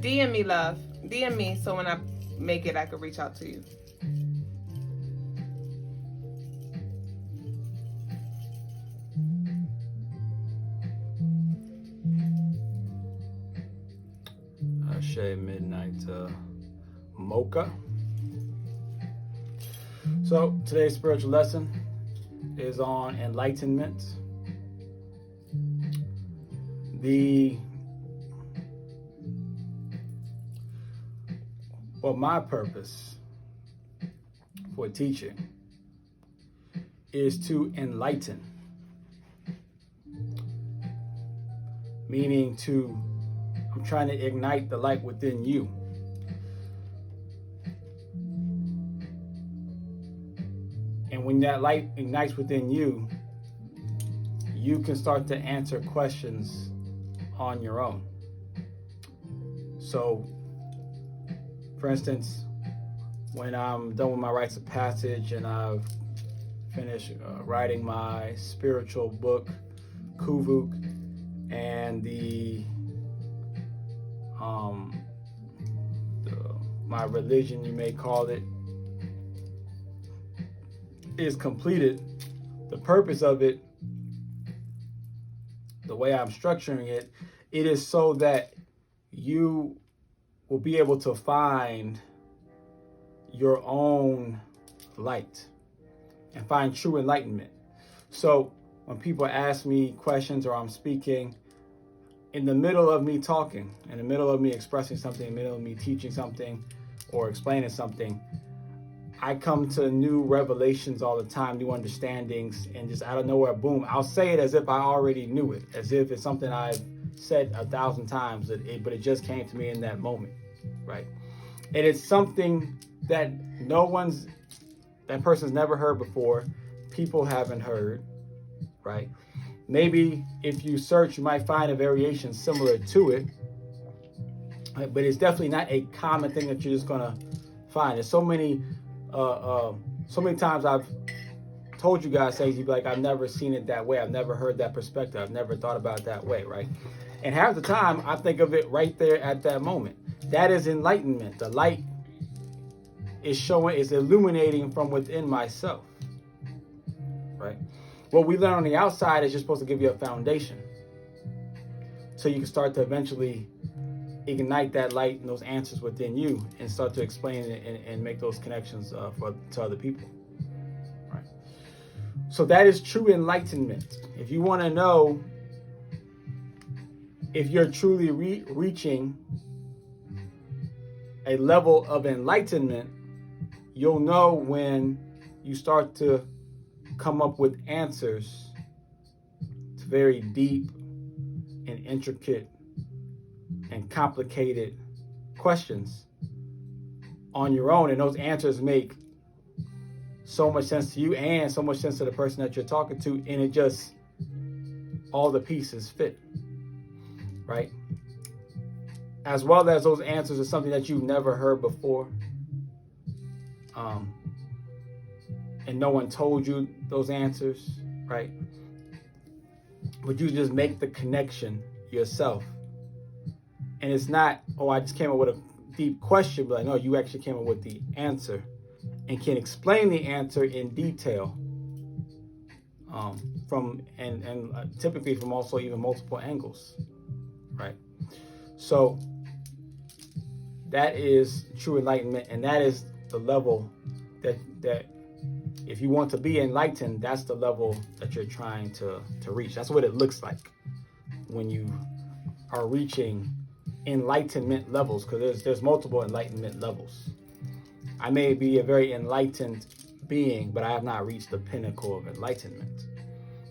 DM me, love. DM me so when I make it, I can reach out to you. Ashe Midnight Mocha. So today's spiritual lesson is on enlightenment. My purpose for teaching is to enlighten, meaning I'm trying to ignite the light within you. And when that light ignites within you, you can start to answer questions on your own. So, for instance, when I'm done with my rites of passage and I've finished writing my spiritual book, Kuvuk, and my religion, you may call it, is completed, the purpose of it, the way I'm structuring it, it is so that you will be able to find your own light and find true enlightenment. So when people ask me questions or I'm speaking, in the middle of me talking, in the middle of me expressing something, in the middle of me teaching something or explaining something, I come to new revelations all the time, new understandings, and just out of nowhere, boom, I'll say it as if I already knew it, as if it's something I've said 1,000 times, but it just came to me in that moment, right? And it's something that that person's never heard before, people haven't heard, right? Maybe if you search, you might find a variation similar to it, right? But it's definitely not a common thing that you're just gonna find. There's so many times I've told you guys, you'd be like, I've never seen it that way. I've never heard that perspective. I've never thought about it that way, right? And half the time, I think of it right there at that moment. That is enlightenment. The light is illuminating from within myself, right? What we learn on the outside is just supposed to give you a foundation, so you can start to eventually ignite that light and those answers within you and start to explain it and make those connections to other people, right? So that is true enlightenment. If you want to know if you're truly reaching a level of enlightenment, you'll know when you start to come up with answers to very deep and intricate and complicated questions on your own, and those answers make so much sense to you and so much sense to the person that you're talking to, and it just, all the pieces fit, right? As well as those answers are something that you've never heard before, and no one told you those answers, right? But you just make the connection yourself. And it's not, oh, I just came up with a deep question, but no, you actually came up with the answer and can explain the answer in detail, typically from also even multiple angles, right? So that is true enlightenment, and that is the level that if you want to be enlightened, that's the level that you're trying to reach. That's what it looks like when you are reaching enlightenment levels, because there's multiple enlightenment levels. I may be a very enlightened being, but I have not reached the pinnacle of enlightenment,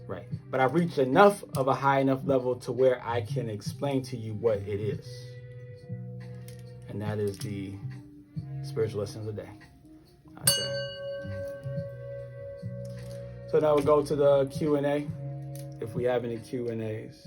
right? But I've reached enough of a high enough level to where I can explain to you what it is. And that is the spiritual lesson of the day. Okay. So now we'll go to the Q&A, if we have any Q&As.